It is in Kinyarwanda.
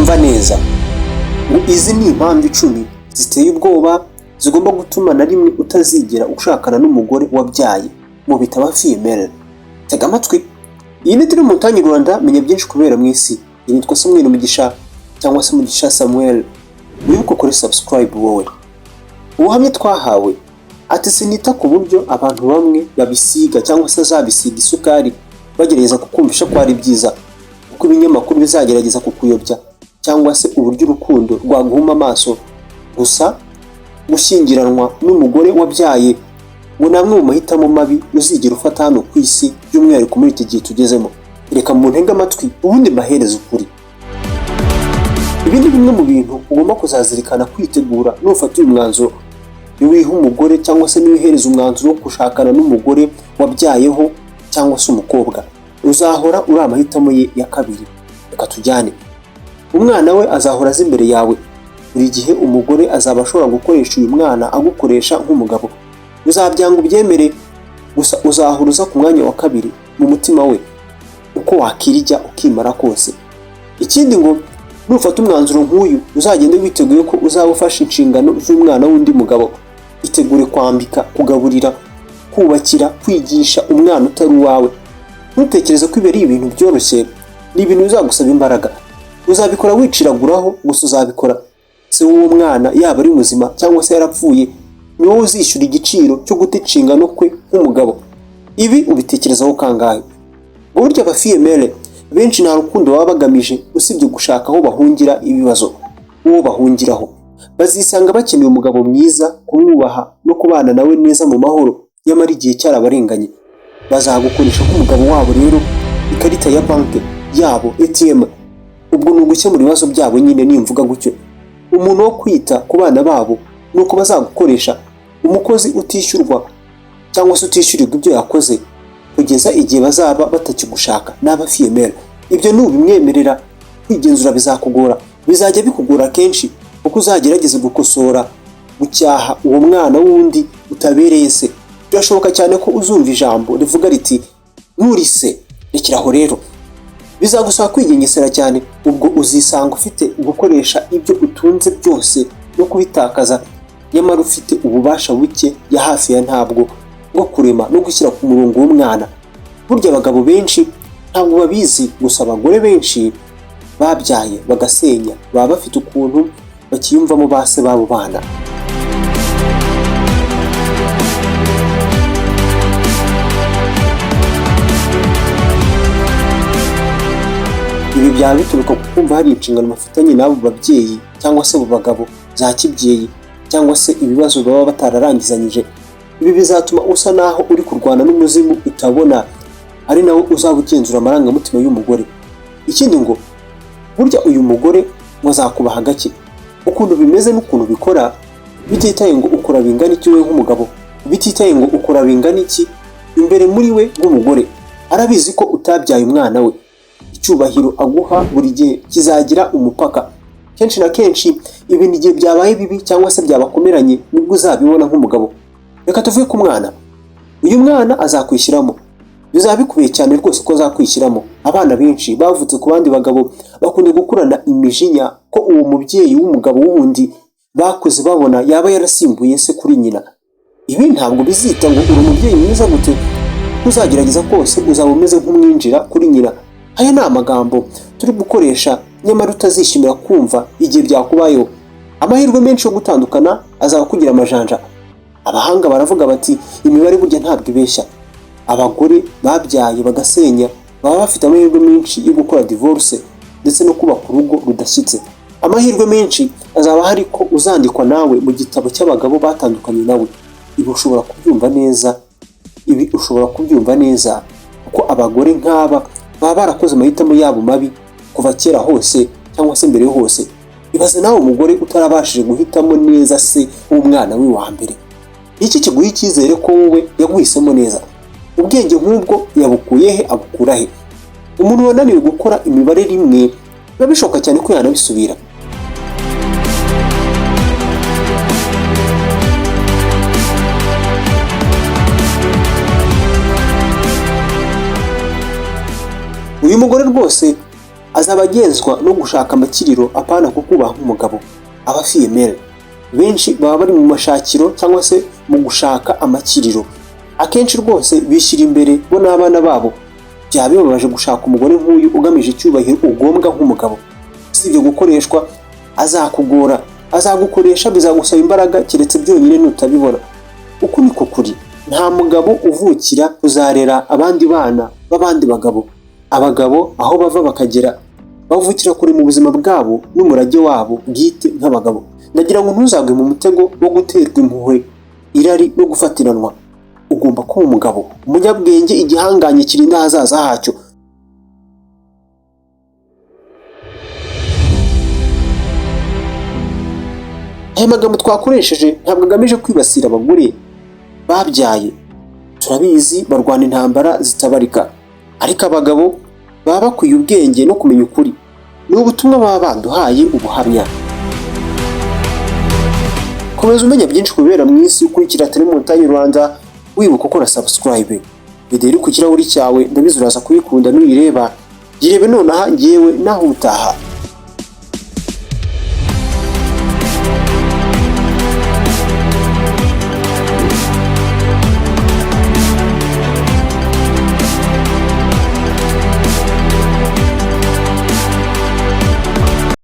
Umva neza, izi ni impamvu 10 ziteye ubwoba zigomba gutuma na rimwe utazigera ushakana n'umugore wabyaye mu bitaba female. Tega amatwi. Iyi ni turi mu Tanyi Rwanda, menya byinshi kubera mu isi. Nitwa Samuel Mugisha cyangwa se Mugisha Samuel. Wibuke kuri subscribe wowe. Ubuhamya twahawe ati sinita ku buryo abantu bamwe babisiga cyangwa se zabisiga isukari bagerageza kukumvisha ko ari byiza, uko ibinyamakuru bizagerageza kukuyobya cyangwa se uburyo urukundo rwaguhuma amaso. Gusa gushyingiranwa n'umugore wabyaye ngo namwe mu mahitamo mabi uzigera ufata hano ku isi, by'umwihariko muri iki gihe tugezemo. Reka mu ntege amatwi ubundi mbahereza ukuri. Ibi ni bimwe mu bintu ugomba kuzazirikana kwitegura nufata uyu mwanzuro. Niwiha umugore cyangwa se niwihereza umwanzuro wo gushakana n'umugore wabyayeho cyangwa se umukobwa, uzahora uri amahitamo ye ya kabiri. Reka tujyane. Umwana we azahora azi imbere yawe. Buri gihe umugore azaba ashobora gukoresha uyu mwana agukoresha nk'umugabo. Uzabyanga ubyemere, gusa uzahuruza ku mwanya wa kabiri mu mutima we, uko wakirijya ukimara kose. Ikindi ngo nufata umwanzuro nk'uyu uzagende witeguye ko uzaba ufashe inshingano z'umwana w'undi mugabo. Itegure kwambika, kugaburira, kubakira, kwigisha umwana utari uwawe. Ntutekereze ko ibi ari ibintu byoroshye, ni ibintu bizagusaba imbaraga. Uzabikora wiciraguraho, gusa uzabikora. Se w'uwo mwana yaba ari muzima cyangwa se yarapfuye, ni wowe uzishyura igiciro cyo guta inshingano kwe nk'umugabo. Ibi ubitekerezaho kangahe? Burya aba female benshi nta rukundo baba bagamije usibye gushaka aho bahungira ibibazo. Uwo bahungiraho bazisanga bakeneye umugabo mwiza, kumwubaha no kubana nawe neza mu mahoro, nyamara igihe cyarabarenganye. Bazagukoresha nk'umugabo wabo. Rero ikarita ya banki yabo ATM, ubwo ni ugukemura ibibazo byabo nyine. Nimvuga gutyo, umuntu wo kwita ku bana babo nuko bazagukoresha umukozi utishyurwa cyangwa se utishyurirwa ibyo yakoze kugeza igihe bazaba batakigushaka. N'aba female ibyo nubimwemerera, kwigenzura bizakugora. Bizajya bikugora kenshi kuko uzagerageza gukosora, gucyaha uwo mwana wundi utabereye se. Birashoboka cyane ko uzumva ijambo rivuga riti nturise. Rekeraho rero, bizagusaba kwigengesera cyane. Ubwo uzisanga ufite gukoresha ibyo utunze byose no kubitakaza, nyamara ufite ububasha buke ya hafi ya ntabwo bwo kurema no gushyira ku murongo w'umwana. Burya abagabo benshi ntabwo babizi, gusa abagore benshi babyaye bagasenya baba bafite ukuntu bakiyumvamo base babo bana. Ibi byaba bituruka ku kumva hari inshingano bafitanye n'abo babyeyi cyangwa se abo bagabo za kibyeyi, cyangwa se ibibazo baba batararangizanyije. Ibi bizatuma usa naho uri kurwana n'umuzimu utabona, ari nawe uzaba ugenzura amarangamutima y'umugore. Ikindi ngo burya uyu mugore wazakubaha gake. Ukuntu bimeze n'ukuntu bikora, bititaye ngo ukora bingana iki we nk'umugabo, bititaye ngo ukora bingana iki imbere muri we nk'umugore. Arabizi ko utabyaye umwana we. Icyubahiro aguha buri gihe kizagira umupaka. Kenshi na kenshi ibintu igihe byabaye bibi cyangwa se byabakomeranye nibwo uzabibona nk'umugabo. Reka tuvuge ku mwana. Uyu mwana azakwishyiramo. Bizabikubiye cyane rwose ko azakwishyiramo. Abana benshi bavutse ku bandi bagabo bakunze gukurana imijinya ko uwo mubyeyi w'umugabo wundi bakuze babona yaba yarasimbuye se kuri nyina. Ibi ntabwo bizita ngo uri umubyeyi mwiza gute. Uzagerageza kose uzaba umeze nk'umwinjira kuri nyina. Aya ni amagambo turi gukoresha, nyamara utazishimira kumva igihe byakubayeho. Amahirwe menshi yo gutandukana azaba kugira amajanja. Abahanga baravuga bati imibare burya ntabwo ibeshya. Abagore babyaye bagasenya baba bafite amahirwe menshi yo gukora divorce ndetse no kubaka urugo rudashyitse. Amahirwe menshi azaba hari ko uzandikwa nawe mu gitabo cy'abagabo batandukanye nawe. Ibi ushobora kubyumva neza kuko abagore nk'aba baba barakoze amahitamo yabo mabi kuva kera hose cyangwa se mbere hose. Ibaze nawe umugore utarabashije guhitamo neza se w'umwana we wa mbere. Iki kiguha icyizere ko wowe yaguhisemo neza. Ubwenge nk'ubwo yabukuye he, abukura he? Umuntu wananiwe gukora imibare rimwe biba bishoboka cyane ko yanabisubira. Uyu mugore rwose azaba agenzwa no gushaka amakiriro apana kukubaha nk'umugabo. Aba female benshi baba bari mu mashakiro cyangwa se mu gushaka amakiriro, akenshi rwose bishyira imbere bo n'abana babo. Byaba bibabaje gushaka umugore nk'uyu ugamije icyubahiro ugombwa nk'umugabo. Si ibyo gukoreshwa azakugora, azagukoresha bizagusaba imbaraga keretse byonyine nutabibona. Uku niko kuri, nta mugabo uvukira kuzarera abandi bana b'abandi bagabo. Abagabo aho bava bakagera bavukira kure mu buzima bwabo n'umurage wabo bwite nk'abagabo. Ndagira ngo ntuzagwe mu mutego wo guterwa impuhwe, irari no gufatiranwa. Ugomba kuba umugabo, umunyabwenge, igihanganye kirinda ahazaza hacyo. Aya magambo twakoresheje ntabwo agamije kwibasira abagore babyaye. Turabizi barwana intambara zitabarika, ariko abagabo baba bakwiye ubwenge no kumenya ukuri. Ni ubutumwa baba baduhaye ubuhamya. Komeza umenya byinshi kubera mu isi, ukurikira Telemontagne Rwanda, wibuka gukora subscribe. Video iri ku kirahuri cyawe ndabizi uraza kuyikunda nuyireba. Girebe nonaha ngewe naho utaha.